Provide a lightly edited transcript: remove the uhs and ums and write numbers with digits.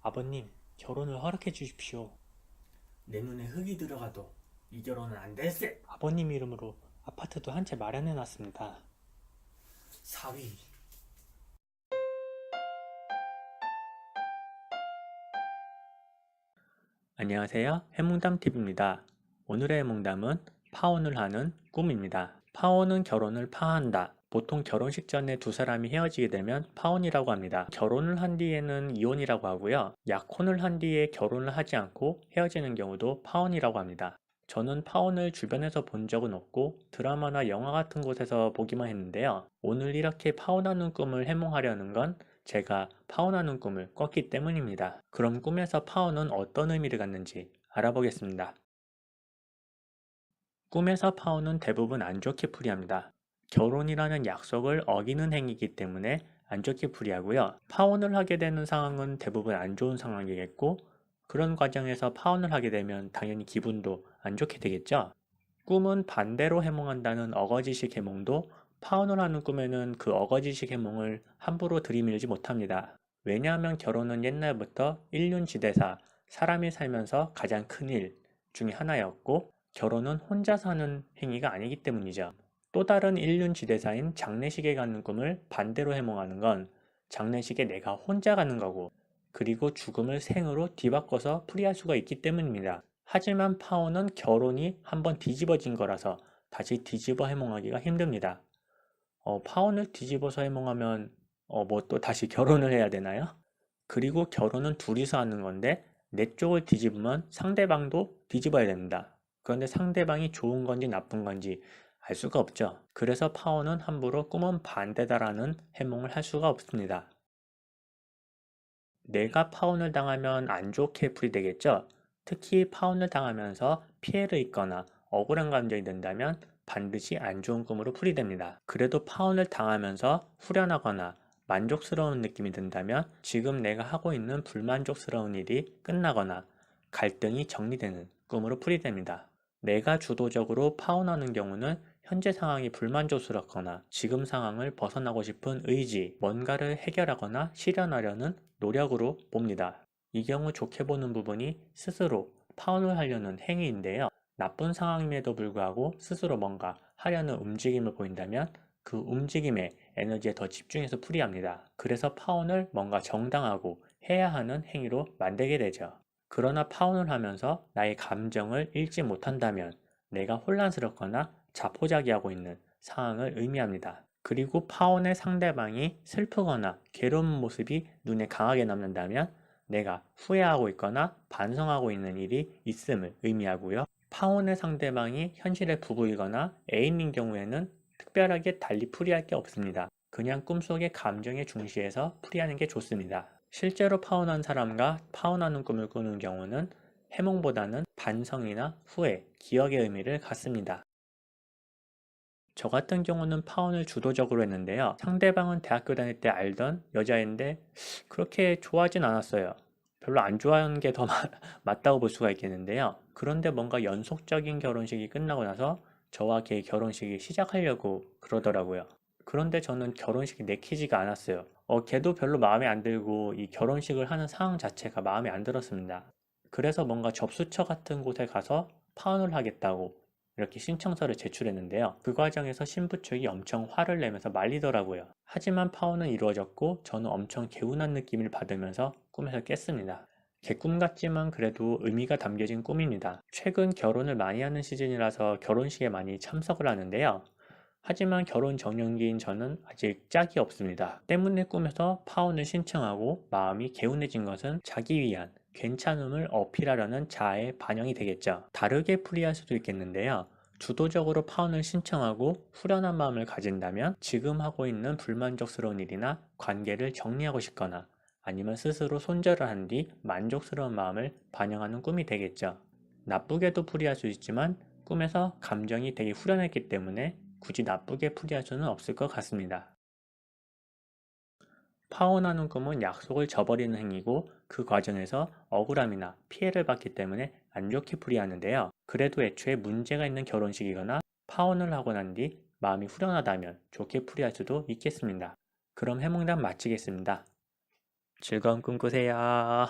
아버님, 결혼을 허락해 주십시오. 내 눈에 흙이 들어가도 이 결혼은 안 됐세. 아버님 이름으로 아파트도 한 채 마련해 놨습니다. 사위, 안녕하세요. 해몽담TV입니다. 오늘의 해몽담은 파혼을 하는 꿈입니다. 파혼은 결혼을 파한다. 보통 결혼식 전에 두 사람이 헤어지게 되면 파혼이라고 합니다. 결혼을 한 뒤에는 이혼이라고 하고요. 약혼을 한 뒤에 결혼을 하지 않고 헤어지는 경우도 파혼이라고 합니다. 저는 파혼을 주변에서 본 적은 없고 드라마나 영화 같은 곳에서 보기만 했는데요. 오늘 이렇게 파혼하는 꿈을 해몽하려는 건 제가 파혼하는 꿈을 꿨기 때문입니다. 그럼 꿈에서 파혼은 어떤 의미를 갖는지 알아보겠습니다. 꿈에서 파혼은 대부분 안 좋게 풀이합니다. 결혼이라는 약속을 어기는 행위이기 때문에 안 좋게 풀이하고요. 파혼을 하게 되는 상황은 대부분 안 좋은 상황이겠고, 그런 과정에서 파혼을 하게 되면 당연히 기분도 안 좋게 되겠죠. 꿈은 반대로 해몽한다는 어거지식 해몽도 파혼을 하는 꿈에는 그 어거지식 해몽을 함부로 들이밀지 못합니다. 왜냐하면 결혼은 옛날부터 일륜지대사, 사람이 살면서 가장 큰 일 중에 하나였고, 결혼은 혼자 사는 행위가 아니기 때문이죠. 또 다른 일륜지대사인 장례식에 가는 꿈을 반대로 해몽하는 건 장례식에 내가 혼자 가는 거고, 그리고 죽음을 생으로 뒤바꿔서 풀이할 수가 있기 때문입니다. 하지만 파혼은 결혼이 한번 뒤집어진 거라서 다시 뒤집어 해몽하기가 힘듭니다. 파혼을 뒤집어서 해몽하면 뭐 또 다시 결혼을 해야 되나요? 그리고 결혼은 둘이서 하는 건데 내 쪽을 뒤집으면 상대방도 뒤집어야 됩니다. 그런데 상대방이 좋은 건지 나쁜 건지 알 수가 없죠. 그래서 파혼은 함부로 꿈은 반대다라는 해몽을 할 수가 없습니다. 내가 파혼을 당하면 안 좋게 풀이되겠죠? 특히 파혼을 당하면서 피해를 입거나 억울한 감정이 든다면 반드시 안 좋은 꿈으로 풀이됩니다. 그래도 파혼을 당하면서 후련하거나 만족스러운 느낌이 든다면 지금 내가 하고 있는 불만족스러운 일이 끝나거나 갈등이 정리되는 꿈으로 풀이됩니다. 내가 주도적으로 파혼하는 경우는 현재 상황이 불만족스럽거나 지금 상황을 벗어나고 싶은 의지, 뭔가를 해결하거나 실현하려는 노력으로 봅니다. 이 경우 좋게 보는 부분이 스스로 파혼을 하려는 행위인데요. 나쁜 상황임에도 불구하고 스스로 뭔가 하려는 움직임을 보인다면 그 움직임에 에너지에 더 집중해서 풀이합니다. 그래서 파혼을 뭔가 정당하고 해야 하는 행위로 만들게 되죠. 그러나 파혼을 하면서 나의 감정을 읽지 못한다면 내가 혼란스럽거나 자포자기하고 있는 상황을 의미합니다. 그리고 파혼의 상대방이 슬프거나 괴로운 모습이 눈에 강하게 남는다면 내가 후회하고 있거나 반성하고 있는 일이 있음을 의미하고요. 파혼의 상대방이 현실의 부부이거나 애인인 경우에는 특별하게 달리 풀이할 게 없습니다. 그냥 꿈속의 감정에 중시해서 풀이하는 게 좋습니다. 실제로 파혼한 사람과 파혼하는 꿈을 꾸는 경우는 해몽보다는 반성이나 후회, 기억의 의미를 갖습니다. 저 같은 경우는 파혼을 주도적으로 했는데요. 상대방은 대학교 다닐 때 알던 여자인데 그렇게 좋아하진 않았어요. 별로 안 좋아하는 게 더 맞다고 볼 수가 있겠는데요. 그런데 뭔가 연속적인 결혼식이 끝나고 나서 저와 걔 결혼식이 시작하려고 그러더라고요. 그런데 저는 결혼식이 내키지가 않았어요. 걔도 별로 마음에 안 들고 이 결혼식을 하는 상황 자체가 마음에 안 들었습니다. 그래서 뭔가 접수처 같은 곳에 가서 파혼을 하겠다고 이렇게 신청서를 제출했는데요. 그 과정에서 신부 측이 엄청 화를 내면서 말리더라고요. 하지만 파혼은 이루어졌고 저는 엄청 개운한 느낌을 받으면서 꿈에서 깼습니다. 개꿈 같지만 그래도 의미가 담겨진 꿈입니다. 최근 결혼을 많이 하는 시즌이라서 결혼식에 많이 참석을 하는데요. 하지만 결혼 정년기인 저는 아직 짝이 없습니다. 때문에 꿈에서 파혼을 신청하고 마음이 개운해진 것은 자기 위한 괜찮음을 어필하려는 자아의 반영이 되겠죠. 다르게 풀이할 수도 있겠는데요. 주도적으로 파혼을 신청하고 후련한 마음을 가진다면 지금 하고 있는 불만족스러운 일이나 관계를 정리하고 싶거나 아니면 스스로 손절을 한 뒤 만족스러운 마음을 반영하는 꿈이 되겠죠. 나쁘게도 풀이할 수 있지만 꿈에서 감정이 되게 후련했기 때문에 굳이 나쁘게 풀이할 수는 없을 것 같습니다. 파혼하는 꿈은 약속을 저버리는 행위고 그 과정에서 억울함이나 피해를 받기 때문에 안 좋게 풀이하는데요. 그래도 애초에 문제가 있는 결혼식이거나 파혼을 하고 난 뒤 마음이 후련하다면 좋게 풀이할 수도 있겠습니다. 그럼 해몽담 마치겠습니다. 즐거운 꿈 꾸세요.